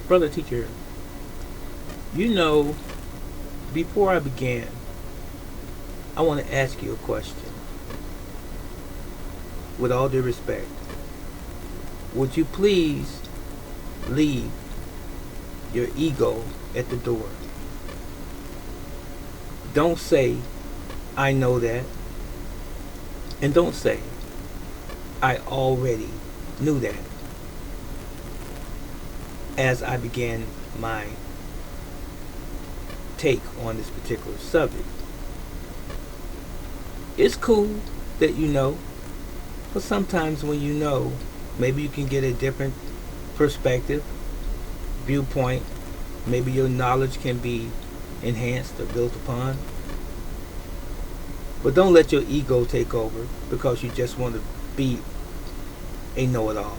Brother teacher, you know, before I began, I want to ask you a question. With all due respect, would you please leave your ego at the door? Don't say, I know that. And don't say, I already knew that, as I began my take on this particular subject. It's cool that you know, but sometimes when you know, maybe you can get a different perspective, viewpoint. Maybe your knowledge can be enhanced or built upon. But don't let your ego take over because you just want to be a know-it-all.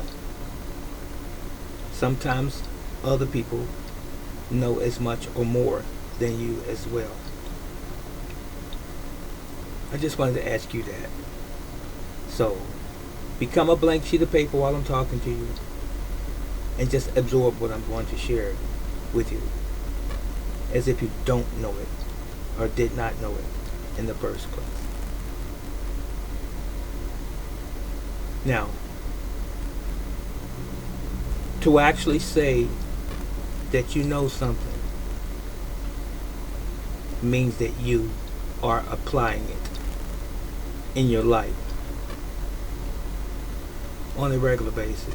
Sometimes other people know as much or more than you as well. I just wanted to ask you that. So, become a blank sheet of paper while I'm talking to you and just absorb what I'm going to share with you as if you don't know it or did not know it in the first place. Now, to actually say that you know something means that you are applying it in your life on a regular basis.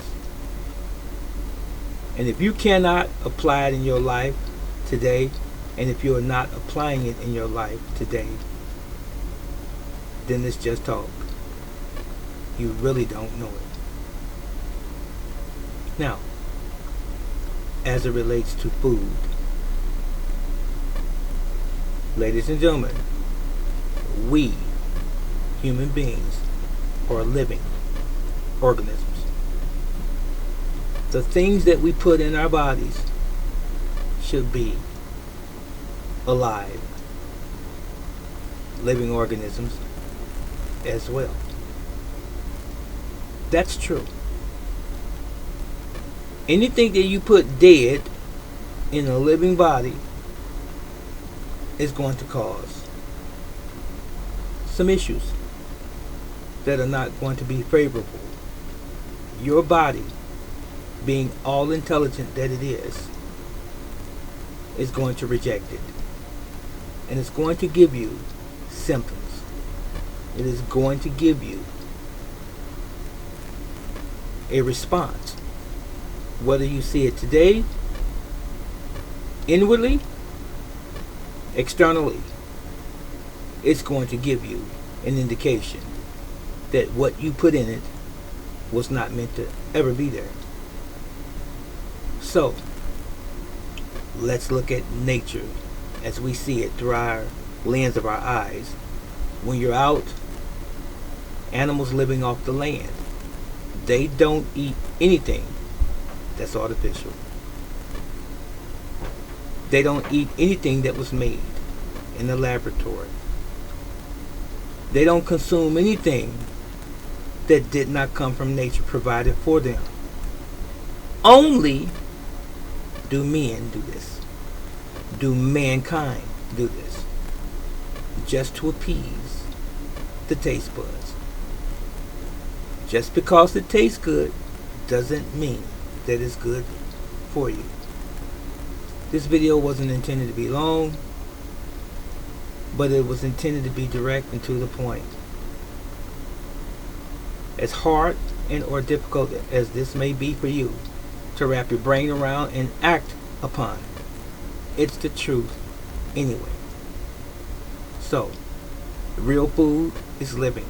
And if you cannot apply it in your life today, and if you are not applying it in your life today, then it's just talk. You really don't know it. Now, as it relates to food, ladies and gentlemen, we human beings are living organisms. The things that we put in our bodies should be alive, living organisms as well. That's true. Anything that you put dead in a living body is going to cause some issues that are not going to be favorable. Your body, being all intelligent that it is going to reject it. And it's going to give you symptoms. It is going to give you a response. Whether you see it today, inwardly, externally, it's going to give you an indication that what you put in it was not meant to ever be there. So, let's look at nature as we see it through our lens of our eyes. When you're out, animals living off the land, they don't eat anything that's artificial. They don't eat anything that was made in the laboratory. They don't consume anything that did not come from nature provided for them. Only do men do this. Do mankind do this? Just to appease the taste buds. Just because it tastes good doesn't mean that it's good for you. This video wasn't intended to be long, but it was intended to be direct and to the point. As hard and or difficult as this may be for you to wrap your brain around and act upon, it's the truth anyway. So, real food is living.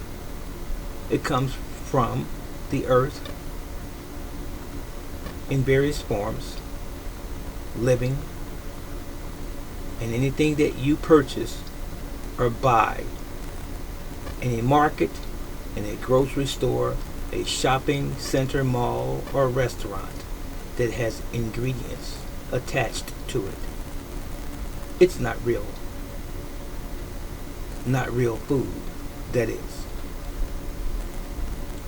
It comes from the earth in various forms, living, and anything that you purchase or buy in a market, in a grocery store, a shopping center, mall, or restaurant that has ingredients attached to it, it's not real. Not real food, that is.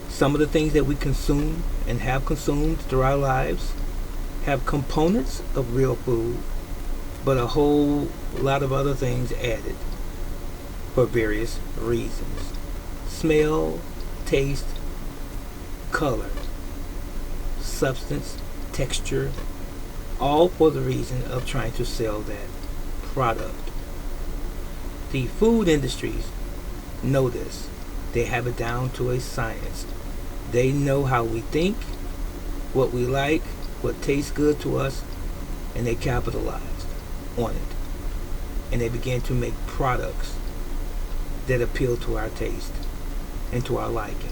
Some of the things that we consume and have consumed through our lives have components of real food, but a whole lot of other things added for various reasons. Smell, taste, color, substance, texture, all for the reason of trying to sell that product. The food industries know this. They have it down to a science. They know how we think, what we like, what tastes good to us, and they capitalized on it. And they began to make products that appeal to our taste and to our liking.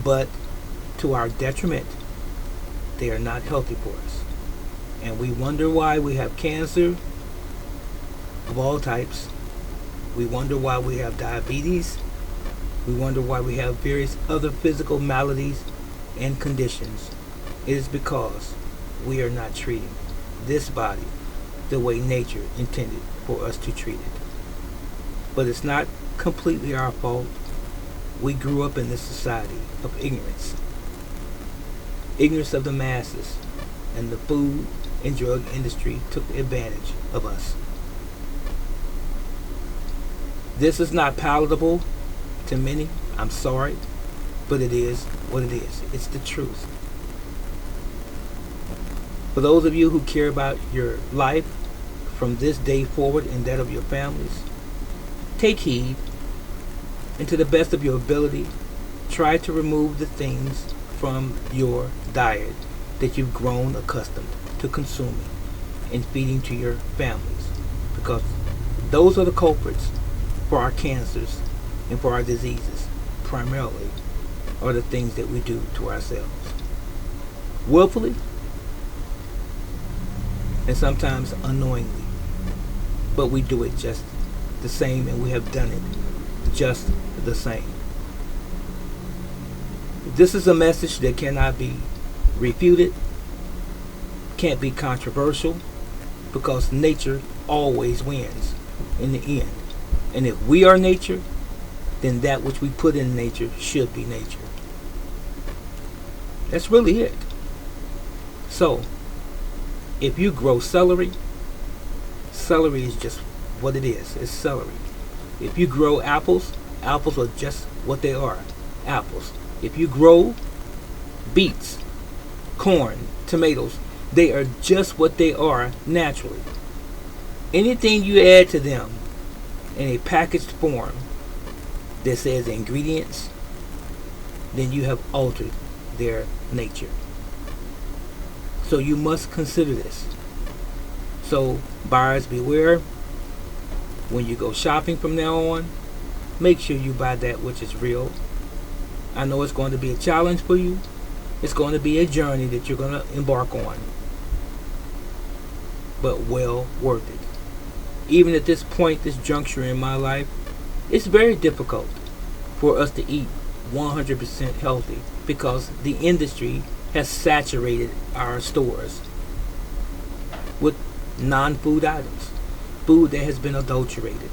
But to our detriment, they are not healthy for us. And we wonder why we have cancer of all types. We wonder why we have diabetes. We wonder why we have various other physical maladies and conditions. It is because we are not treating this body the way nature intended for us to treat it. But it's not completely our fault. We grew up in this society of ignorance. Ignorance of the masses, and the food and drug industry took advantage of us. This is not palatable to many. I'm sorry, but it is what it is. It's the truth. For those of you who care about your life from this day forward and that of your families, take heed, and to the best of your ability, try to remove the things from your diet that you've grown accustomed to consuming and feeding to your families, because those are the culprits for our cancers and for our diseases, primarily, are the things that we do to ourselves. Willfully, and sometimes unknowingly. But we do it just the same, and we have done it just the same. This is a message that cannot be refuted, can't be controversial, because nature always wins in the end. And if we are nature, then that which we put in nature should be nature. That's really it. So, if you grow celery, celery is just what it is. It's celery. If you grow apples, apples are just what they are. Apples. If you grow beets, corn, tomatoes, they are just what they are naturally. Anything you add to them in a packaged form that says ingredients, then you have altered their nature. So you must consider this. So buyers beware. When you go shopping from now on, make sure you buy that which is real. I know it's going to be a challenge for you. It's going to be a journey that you're going to embark on. But well worth it. Even at this point, this juncture in my life, it's very difficult for us to eat 100% healthy, because the industry has saturated our stores with non-food items, food that has been adulterated.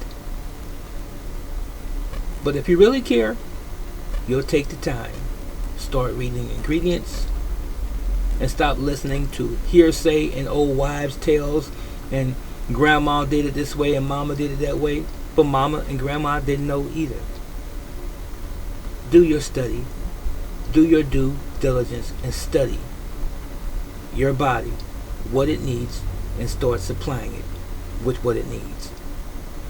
But if you really care, you'll take the time, start reading ingredients, and stop listening to hearsay and old wives' tales, and grandma did it this way and mama did it that way, but mama and grandma didn't know either. Do your study, do your due diligence, and study your body, what it needs, and start supplying it with what it needs.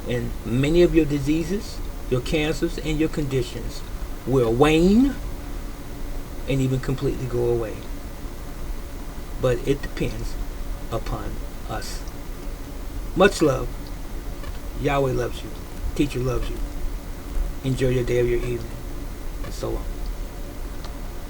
And many of your diseases, your cancers, and your conditions will wane and even completely go away. But it depends upon us. Much love. Yahweh loves you. Teacher loves you. Enjoy your day or your evening. And so long.